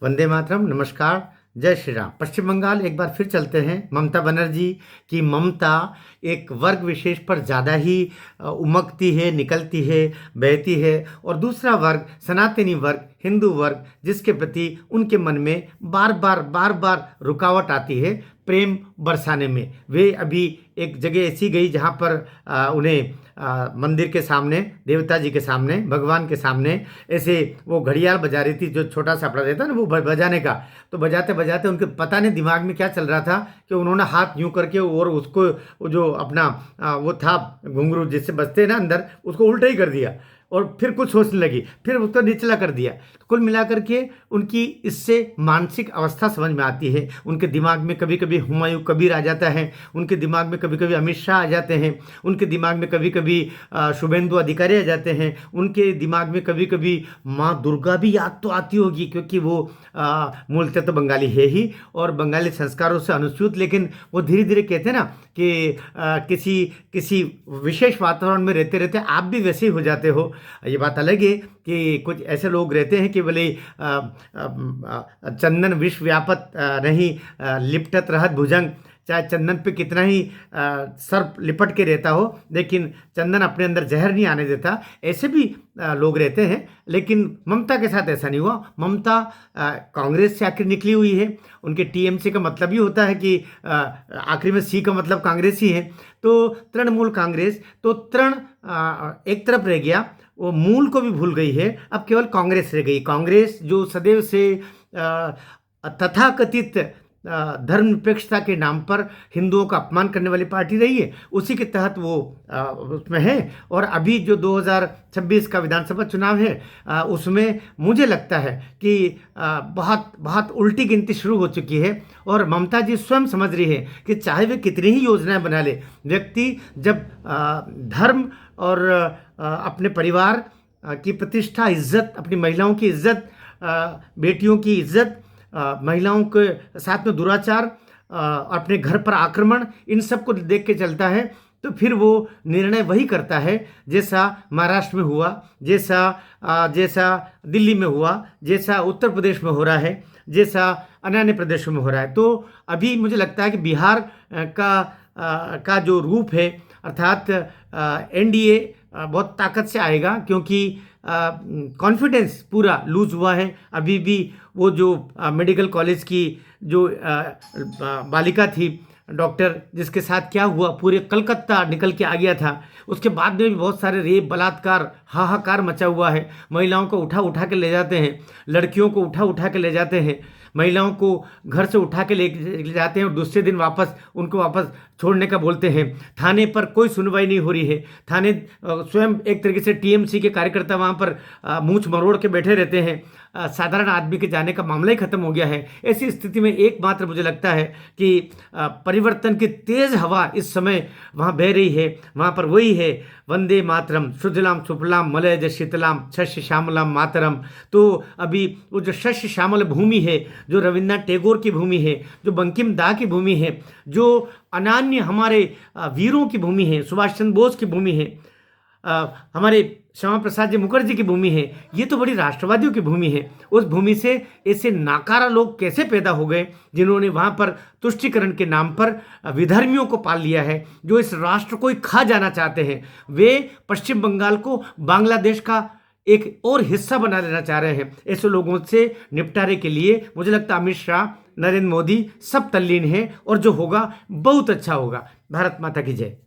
वंदे मातरम। नमस्कार, जय श्री राम। पश्चिम बंगाल एक बार फिर चलते हैं। ममता बनर्जी की ममता एक वर्ग विशेष पर ज़्यादा ही उमकती है, निकलती है, बहती है, और दूसरा वर्ग सनातनी वर्ग, हिंदू वर्ग, जिसके प्रति उनके मन में बार बार रुकावट आती है प्रेम बरसाने में। वे अभी एक जगह ऐसी गई जहाँ पर उन्हें मंदिर के सामने, देवता जी के सामने, भगवान के सामने ऐसे वो घड़ियाल बजा रही थी, जो छोटा सा अपना रहता है ना वो बजाने का। तो बजाते बजाते उनके पता नहीं दिमाग में क्या चल रहा था कि उन्होंने हाथ यूं करके और उसको वो जो अपना वो था घुंघरू जिससे बजते हैं ना अंदर, उसको उल्टा ही कर दिया और फिर कुछ सोचने लगी, फिर उसको निचला कर दिया। तो कुल मिलाकर के उनकी इससे मानसिक अवस्था समझ में आती है। उनके दिमाग में कभी कभी हुमायूं कबीर आ जाता है, उनके दिमाग में कभी कभी अमित शाह आ जाते हैं, उनके दिमाग में कभी कभी शुभेंदु अधिकारी आ जाते हैं, उनके दिमाग में कभी कभी माँ दुर्गा भी याद तो आती होगी, क्योंकि वो मूलतः तो बंगाली है ही और बंगाली संस्कारों से अनुसूत। लेकिन वो धीरे धीरे कहते हैं ना कि किसी किसी विशेष वातावरण में रहते रहते आप भी वैसे ही हो जाते हो। ये बात अलग है कि कुछ ऐसे लोग रहते हैं कि भले चंदन विश्व व्यापत नहीं लिपटत रहत भुजंग, चाहे चंदन पे कितना ही सर्प लिपट के रहता हो, लेकिन चंदन अपने अंदर जहर नहीं आने देता। ऐसे भी लोग रहते हैं, लेकिन ममता के साथ ऐसा नहीं हुआ। ममता कांग्रेस से आखिर निकली हुई है। उनके टीएमसी का मतलब ही होता है कि आखिर में सी का मतलब कांग्रेस ही है। तो तृणमूल कांग्रेस, तो तृण एक तरफ रह गया, वो मूल को भी भूल गई है। अब केवल कांग्रेस रह गई। कांग्रेस जो सदैव से तथाकथित धर्मनिरपेक्षता के नाम पर हिंदुओं का अपमान करने वाली पार्टी रही है, उसी के तहत वो उसमें है। और अभी जो 2026 का विधानसभा चुनाव है, उसमें मुझे लगता है कि बहुत बहुत उल्टी गिनती शुरू हो चुकी है। और ममता जी स्वयं समझ रही है कि चाहे वे कितनी ही योजनाएं बना ले, व्यक्ति जब धर्म और अपने परिवार की प्रतिष्ठा, इज्जत, अपनी महिलाओं की इज्जत, बेटियों की इज्जत, महिलाओं के साथ में दुराचार, अपने घर पर आक्रमण, इन सब को देख के चलता है, तो फिर वो निर्णय वही करता है जैसा महाराष्ट्र में हुआ, जैसा दिल्ली में हुआ, जैसा उत्तर प्रदेश में हो रहा है, जैसा अन्य प्रदेशों में हो रहा है। तो अभी मुझे लगता है कि बिहार का जो रूप है, अर्थात एनडीए बहुत ताकत से आएगा, क्योंकि कॉन्फिडेंस पूरा लूज हुआ है। अभी भी वो जो मेडिकल कॉलेज की जो बालिका थी, डॉक्टर, जिसके साथ क्या हुआ, पूरे कलकत्ता निकल के आ गया था, उसके बाद में भी बहुत सारे रेप, बलात्कार, हाहाकार मचा हुआ है। महिलाओं को उठा उठा के ले जाते हैं, लड़कियों को उठा उठा के ले जाते हैं, महिलाओं को घर से उठा के ले जाते हैं और दूसरे दिन उनको वापस छोड़ने का बोलते हैं। थाने पर कोई सुनवाई नहीं हो रही है। थाने स्वयं एक तरीके से टीएमसी के कार्यकर्ता वहाँ पर मूंछ मरोड़ के बैठे रहते हैं। साधारण आदमी के जाने का मामला ही खत्म हो गया है। ऐसी स्थिति में एकमात्र मुझे लगता है कि परिवर्तन की तेज हवा इस समय वहाँ बह रही है। वहाँ पर वही है, वंदे मातरम, शुद्धलाम सुफलाम मलयज शीतलाम शस्य श्यामलाम मातरम। तो अभी वो जो शस्य श्यामल भूमि है, जो रविन्द्रनाथ टैगोर की भूमि है, जो बंकिम दा की भूमि है, जो अनन्य हमारे वीरों की भूमि है, सुभाष चंद्र बोस की भूमि है, हमारे श्यामा प्रसाद जी मुखर्जी की भूमि है, ये तो बड़ी राष्ट्रवादियों की भूमि है। उस भूमि से ऐसे नाकारा लोग कैसे पैदा हो गए, जिन्होंने वहाँ पर तुष्टीकरण के नाम पर विधर्मियों को पाल लिया है, जो इस राष्ट्र को ही खा जाना चाहते हैं। वे पश्चिम बंगाल को बांग्लादेश का एक और हिस्सा बना लेना चाह रहे हैं। ऐसे लोगों से निपटारे के लिए मुझे लगता है अमित शाह, नरेंद्र मोदी सब तल्लीन हैं, और जो होगा बहुत अच्छा होगा। भारत माता की जय।